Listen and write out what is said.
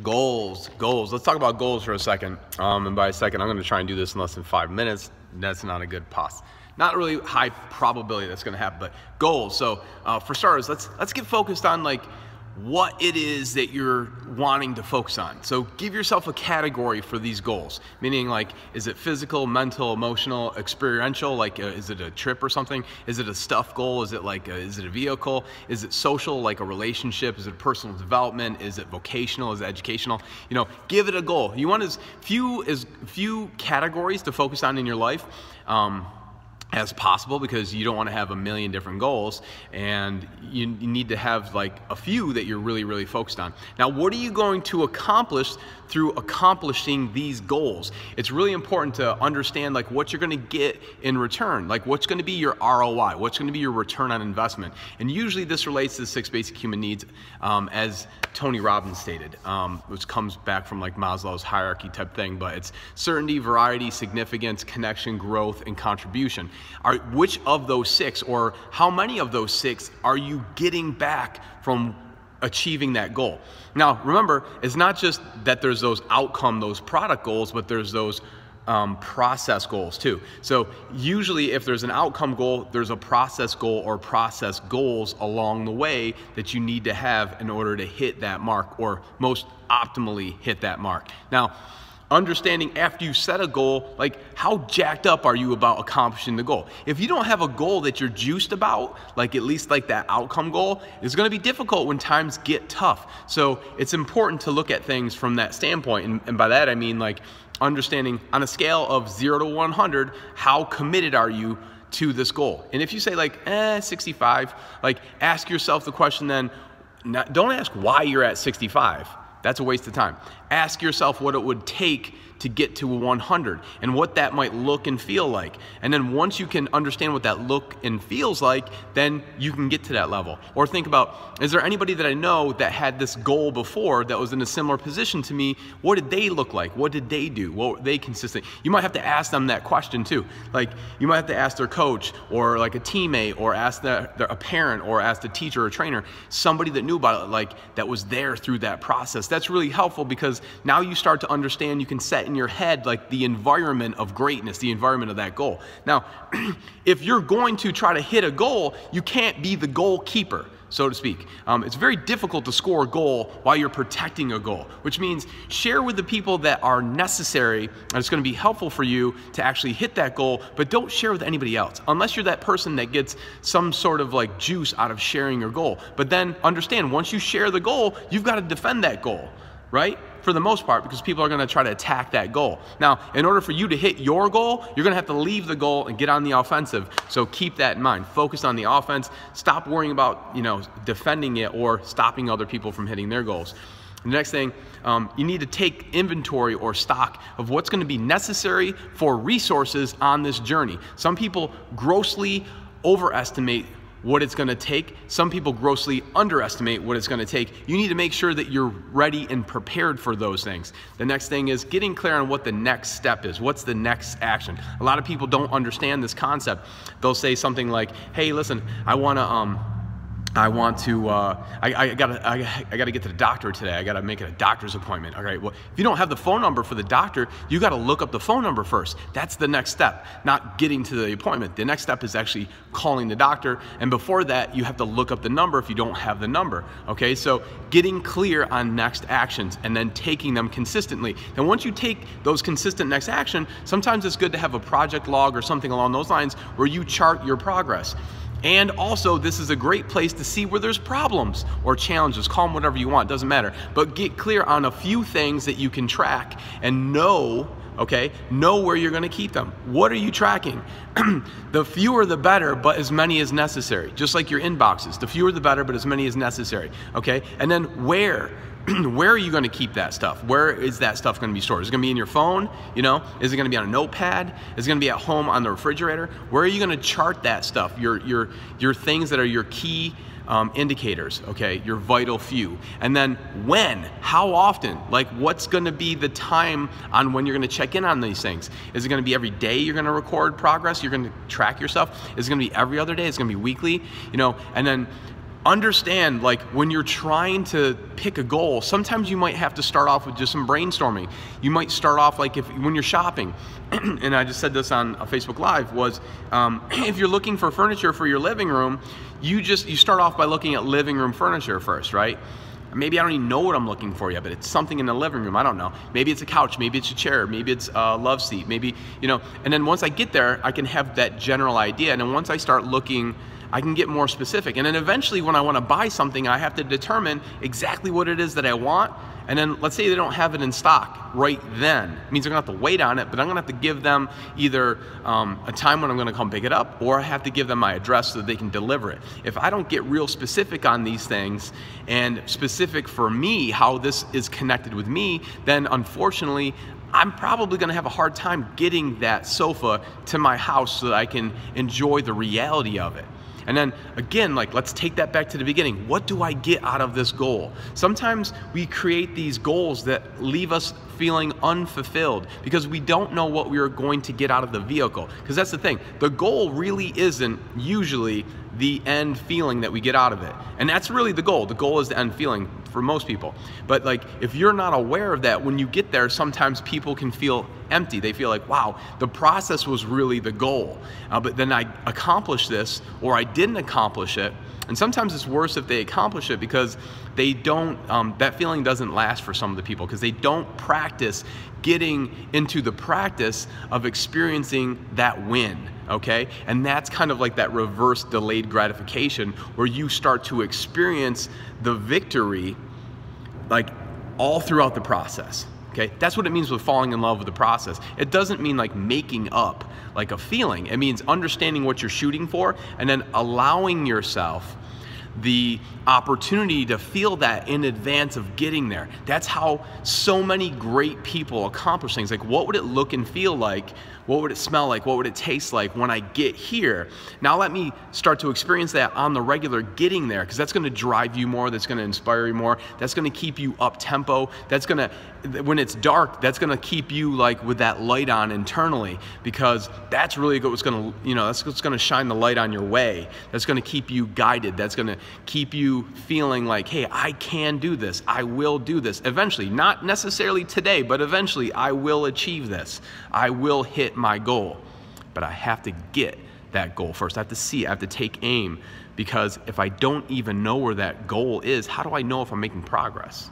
Goals. Let's talk about goals for a second. And by a second, I'm going to try and do this in less than 5 minutes. That's not a good pos. Not really high probability that's going to happen, but goals. So for starters, let's get focused on like what it is that you're wanting to focus on. So give yourself a category for these goals, meaning like, is it physical, mental, emotional, experiential? Like, is it a trip or something? Is it a stuff goal? Is it like, is it a vehicle? Is it social, like a relationship? Is it personal development? Is it vocational? Is it educational? You know, give it a goal. You want as few categories to focus on in your life as possible, because you don't want to have a million different goals, and you need to have like a few that you're really focused on. Now, what are you going to accomplish through accomplishing these goals? It's really important to understand like what you're going to get in return, like what's going to be your ROI, what's going to be your return on investment. And usually this relates to the 6 basic human needs, as Tony Robbins stated, which comes back from like Maslow's hierarchy type thing, but it's certainty, variety, significance, connection, growth, and contribution. Which of those 6, or how many of those 6 are you getting back from achieving that goal? Now, remember, it's not just that there's those those product goals, but there's those process goals too. So usually if there's an outcome goal, there's a process goal or process goals along the way that you need to have in order to hit that mark, or most optimally hit that mark. Now, understanding after you set a goal, like how jacked up are you about accomplishing the goal? If you don't have a goal that you're juiced about, like at least like that outcome goal, it's going to be difficult when times get tough. So it's important to look at things from that standpoint. And by that, I mean like understanding on a scale of 0 to 100, how committed are you to this goal? And if you say like, 65, like ask yourself the question then, don't ask why you're at 65. That's a waste of time. Ask yourself what it would take to get to 100 and what that might look and feel like. And then once you can understand what that look and feels like, then you can get to that level. Or think about, is there anybody that I know that had this goal before that was in a similar position to me? What did they look like? What did they do? What were they consistent? You might have to ask them that question too. Like you might have to ask their coach, or like a teammate, or ask a parent, or ask a teacher or trainer, somebody that knew about it, like that was there through that process. That's really helpful, because now you start to understand, you can set in your head like the environment of greatness, the environment of that goal. Now, if you're going to try to hit a goal, you can't be the goalkeeper, so to speak. It's very difficult to score a goal while you're protecting a goal, which means share with the people that are necessary and it's going to be helpful for you to actually hit that goal, but don't share with anybody else unless you're that person that gets some sort of like juice out of sharing your goal. But then understand, once you share the goal, you've got to defend that goal, right? For the most part, because people are going to try to attack that goal. Now, in order for you to hit your goal, you're going to have to leave the goal and get on the offensive. So keep that in mind. Focus on the offense. Stop worrying about, defending it or stopping other people from hitting their goals. The next thing, you need to take inventory or stock of what's going to be necessary for resources on this journey. Some people grossly overestimate what it's going to take. Some people grossly underestimate what it's going to take. You need to make sure that you're ready and prepared for those things. The next thing is getting clear on what the next step is. What's the next action? A lot of people don't understand this concept. They'll say something like, hey, listen, I gotta get to the doctor today. I gotta make a doctor's appointment. All right, well, if you don't have the phone number for the doctor, you gotta look up the phone number first. That's the next step, not getting to the appointment. The next step is actually calling the doctor, and before that, you have to look up the number if you don't have the number, okay? So getting clear on next actions and then taking them consistently. And once you take those consistent next action, sometimes it's good to have a project log or something along those lines where you chart your progress. And also, this is a great place to see where there's problems or challenges. Call them whatever you want, doesn't matter. But get clear on a few things that you can track and know where you're going to keep them. What are you tracking? The fewer the better, but as many as necessary. Just like your inboxes. The fewer the better, but as many as necessary. Okay? And then where? Where are you going to keep that stuff? Where is that stuff going to be stored? Is it going to be in your phone? Is it going to be on a notepad? Is it going to be at home on the refrigerator? Where are you going to chart that stuff? Your things that are your key indicators, okay? Your vital few. And then when? How often? Like what's going to be the time on when you're going to check in on these things? Is it going to be every day you're going to record progress? You're going to track yourself? Is it going to be every other day? Is it going to be weekly? And then understand, like, when you're trying to pick a goal, sometimes you might have to start off with just some brainstorming. You might start off like when you're shopping, and I just said this on a Facebook Live, was if you're looking for furniture for your living room, you start off by looking at living room furniture first, right? Maybe I don't even know what I'm looking for yet, but it's something in the living room, I don't know. Maybe it's a couch, maybe it's a chair, maybe it's a love seat, maybe, you know, and then once I get there, I can have that general idea, and then once I start looking, I can get more specific. And then eventually when I want to buy something, I have to determine exactly what it is that I want. And then let's say they don't have it in stock right then. It means I'm gonna have to wait on it, but I'm gonna have to give them either a time when I'm gonna come pick it up, or I have to give them my address so that they can deliver it. If I don't get real specific on these things, and specific for me, how this is connected with me, then unfortunately, I'm probably gonna have a hard time getting that sofa to my house so that I can enjoy the reality of it. And then again, like, let's take that back to the beginning. What do I get out of this goal? Sometimes we create these goals that leave us feeling unfulfilled because we don't know what we are going to get out of the vehicle. Because that's the thing, the goal really isn't usually the end feeling that we get out of it. And that's really the goal. The goal is the end feeling for most people. But like, if you're not aware of that, when you get there, sometimes people can feel empty. They feel like, wow, the process was really the goal. But then I accomplished this, or I didn't accomplish it. And sometimes it's worse if they accomplish it because they don't, that feeling doesn't last for some of the people because they don't practice getting into the practice of experiencing that win. Okay, and that's kind of like that reverse delayed gratification where you start to experience the victory like all throughout the process. Okay, that's what it means with falling in love with the process. It doesn't mean like making up like a feeling. It means understanding what you're shooting for and then allowing yourself the opportunity to feel that in advance of getting there. That's how so many great people accomplish things. Like, what would it look and feel like? What would it smell like? What would it taste like when I get here? Now let me start to experience that on the regular getting there, because that's gonna drive you more, that's gonna inspire you more, that's gonna keep you up tempo, that's gonna, when it's dark, that's gonna keep you like with that light on internally, because that's really what's gonna, you know, that's what's gonna shine the light on your way. That's gonna keep you guided. That's gonna keep you feeling like, hey, I can do this. I will do this. Eventually, not necessarily today, but eventually I will achieve this. I will hit my goal. But I have to get that goal first. I have to see, I have to take aim, because if I don't even know where that goal is, how do I know if I'm making progress?